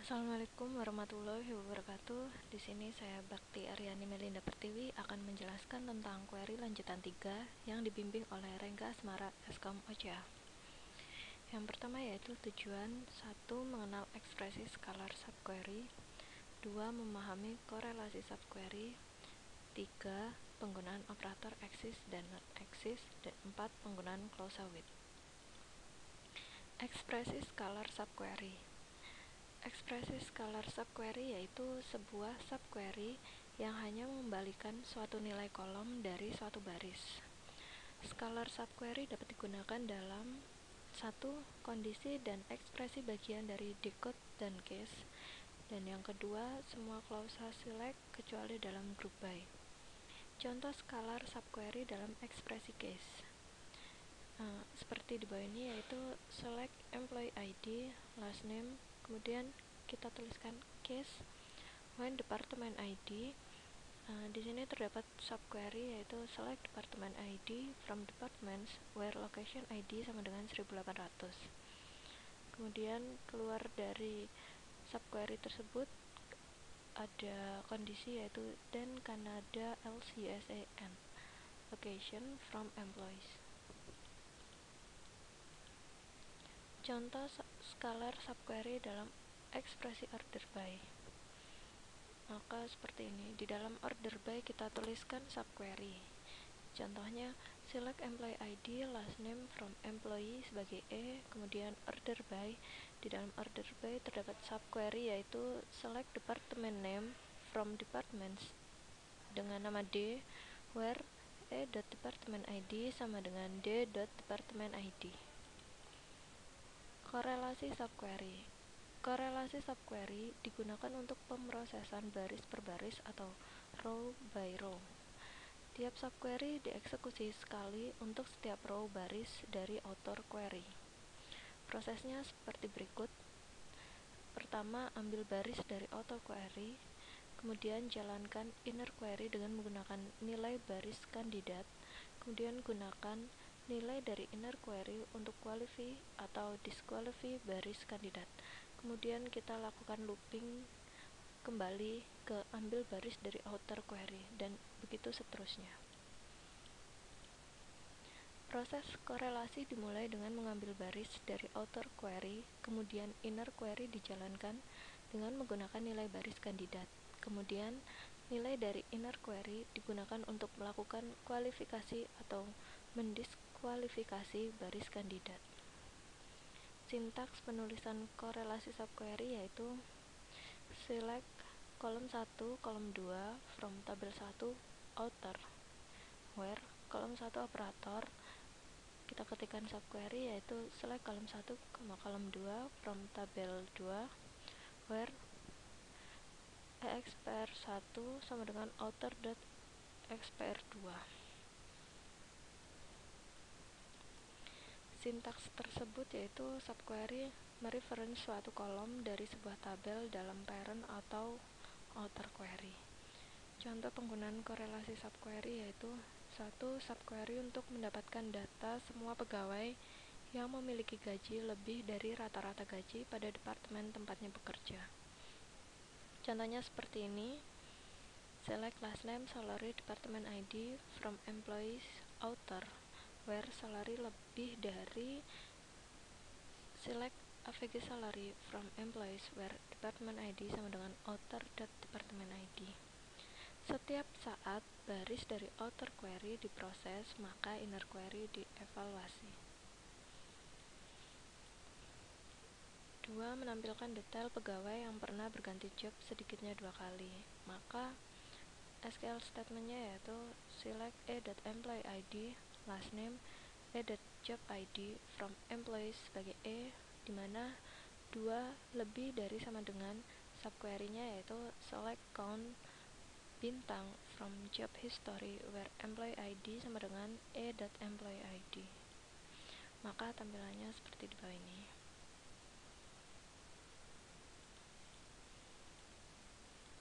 Assalamualaikum warahmatullahi wabarakatuh. Di sini saya Bakti Aryani Melinda Pertiwi akan menjelaskan tentang query lanjutan 3 yang dibimbing oleh Rengga Asmara Eskom OCA. Yang pertama yaitu tujuan 1. Mengenal ekspresi skalar subquery, 2. Memahami korelasi subquery, 3. Penggunaan operator eksis dan not eksis, dan 4. Penggunaan clause with. Ekspresi skalar subquery. Ekspresi skalar subquery yaitu sebuah subquery yang hanya mengembalikan suatu nilai kolom dari suatu baris. Skalar subquery dapat digunakan dalam 1. Kondisi dan ekspresi bagian dari decode dan case, dan yang kedua, semua klausa select kecuali dalam group by. Contoh skalar subquery dalam ekspresi case. Seperti di bawah ini yaitu select employee ID, last name, kemudian kita tuliskan case when department ID. Di sini terdapat subquery yaitu select department ID from departments where location ID sama dengan 1800. Kemudian keluar dari subquery tersebut ada kondisi yaitu then Canada LCSAN location from employees. Contoh skalar subquery dalam ekspresi order by. Maka seperti ini, di dalam order by kita tuliskan subquery. Contohnya, select employee ID last name from employee sebagai E, kemudian order by. Di dalam order by terdapat subquery yaitu select department name from departments dengan nama D, where E.department ID sama dengan D.department ID. Korelasi subquery. Korelasi subquery digunakan untuk pemrosesan baris per baris atau row by row. Tiap subquery dieksekusi sekali untuk setiap row baris dari outer query. Prosesnya seperti berikut. Pertama, ambil baris dari outer query, kemudian jalankan inner query dengan menggunakan nilai baris kandidat, kemudian gunakan nilai dari inner query untuk qualify atau disqualify baris kandidat. Kemudian kita lakukan looping kembali ke ambil baris dari outer query, dan begitu seterusnya. Proses korelasi dimulai dengan mengambil baris dari outer query, kemudian inner query dijalankan dengan menggunakan nilai baris kandidat. Kemudian nilai dari inner query digunakan untuk melakukan kualifikasi atau mendiskualifikasi baris kandidat. Sintaks penulisan korelasi subquery yaitu select kolom 1, kolom 2 from tabel 1 outer, where kolom 1 operator kita ketikkan subquery yaitu select kolom 1, kolom 2 from tabel 2, where expr1 sama dengan outer.expr2. Sintaks tersebut yaitu subquery mereference suatu kolom dari sebuah tabel dalam parent atau outer query. Contoh penggunaan korelasi subquery yaitu 1. Subquery untuk mendapatkan data semua pegawai yang memiliki gaji lebih dari rata-rata gaji pada departemen tempatnya bekerja. Contohnya seperti ini. Select last name, salary, department ID from employees outer, where salary lebih dari select AVG salary from employees where department ID sama dengan outer.department ID. Setiap saat baris dari outer query diproses, maka inner query dievaluasi. 2. Menampilkan detail pegawai yang pernah berganti job sedikitnya 2 kali. Maka SQL statementnya yaitu select a.employee ID last name a.job ID from employees sebagai E, di mana 2 lebih dari sama dengan subquery-nya yaitu select count bintang from job history where employee ID sama dengan a.employee ID. Maka tampilannya seperti di bawah ini.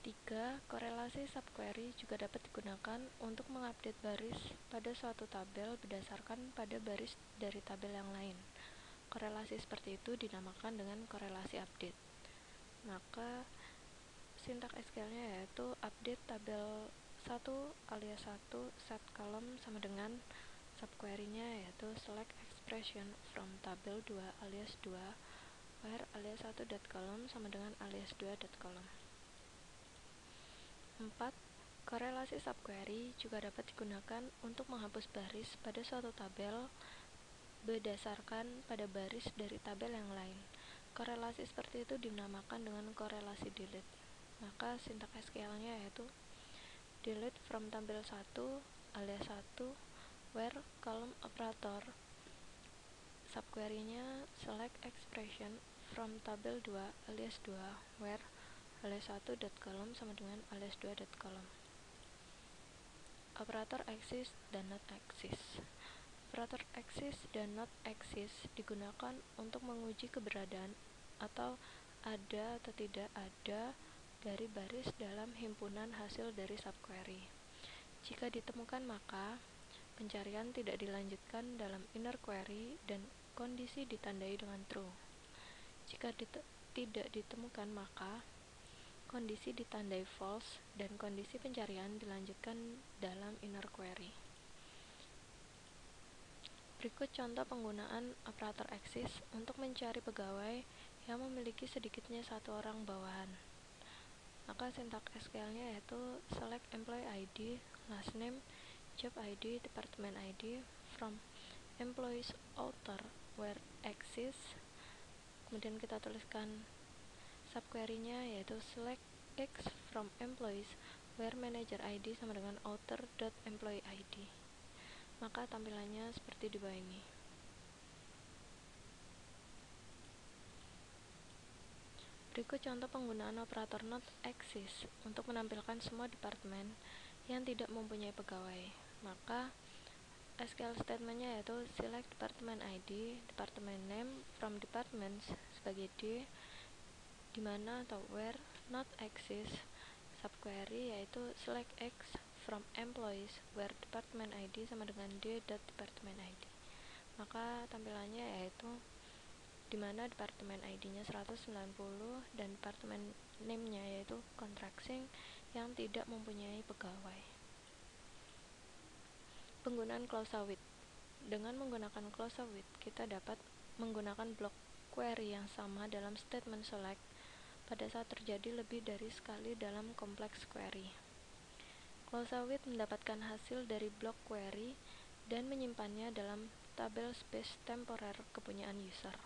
3. Korelasi subquery juga dapat digunakan untuk mengupdate baris pada suatu tabel berdasarkan pada baris dari tabel yang lain. Korelasi seperti itu dinamakan dengan korelasi update. maka sintak SQL-nya yaitu update tabel 1 alias 1 set column sama dengan subquery-nya yaitu select expression from tabel 2 alias 2 where alias 1 dot column sama dengan alias 2 dot column. 4. Korelasi subquery juga dapat digunakan untuk menghapus baris pada suatu tabel berdasarkan pada baris dari tabel yang lain. Korelasi seperti itu dinamakan dengan korelasi delete. Maka sintak SQL-nya yaitu delete from tabel 1 alias 1 where column operator subquery-nya select expression from tabel 2 alias 2 where alias 1 dot column sama dengan alias 2 dot column. Operator exist dan not exist. Operator exist dan not exist digunakan untuk menguji keberadaan atau ada atau tidak ada dari baris dalam himpunan hasil dari subquery. Jika ditemukan maka pencarian tidak dilanjutkan dalam inner query dan kondisi ditandai dengan true. Jika tidak ditemukan maka kondisi ditandai false dan kondisi pencarian dilanjutkan dalam inner query. Berikut contoh penggunaan operator exist untuk mencari pegawai yang memiliki sedikitnya satu orang bawahan. Maka sintak SQL-nya yaitu select employee ID, last name, job ID, department ID from employees author where exists. Kemudian kita tuliskan subquery-nya yaitu select x from employees where manager ID sama dengan author.employee ID. Maka tampilannya seperti di bawah ini. Berikut contoh penggunaan operator not exist untuk menampilkan semua departemen yang tidak mempunyai pegawai. Maka SQL statement-nya yaitu select department ID, department name from departments sebagai D, di mana atau where not exist subquery yaitu select X from employees where department ID sama dengan D.department ID. Maka tampilannya yaitu di mana departemen ID-nya 190 dan departemen name-nya yaitu contracting yang tidak mempunyai pegawai. Penggunaan clause with. Dengan menggunakan clause with, kita dapat menggunakan blok query yang sama dalam statement select pada saat terjadi lebih dari sekali dalam kompleks query. Clause with mendapatkan hasil dari blok query dan menyimpannya dalam tabel space temporer kepunyaan user.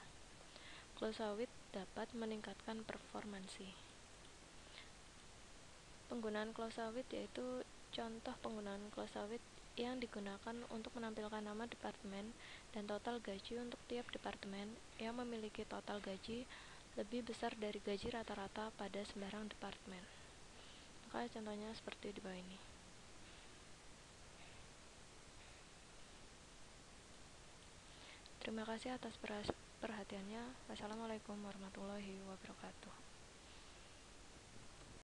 Clause with dapat meningkatkan performansi. Penggunaan clause with yaitu contoh penggunaan clause with yang digunakan untuk menampilkan nama departemen dan total gaji untuk tiap departemen yang memiliki total gaji lebih besar dari gaji rata-rata pada sembarang departemen. Maka contohnya seperti di bawah ini. Terima kasih atas perhatiannya. Wassalamualaikum warahmatullahi wabarakatuh.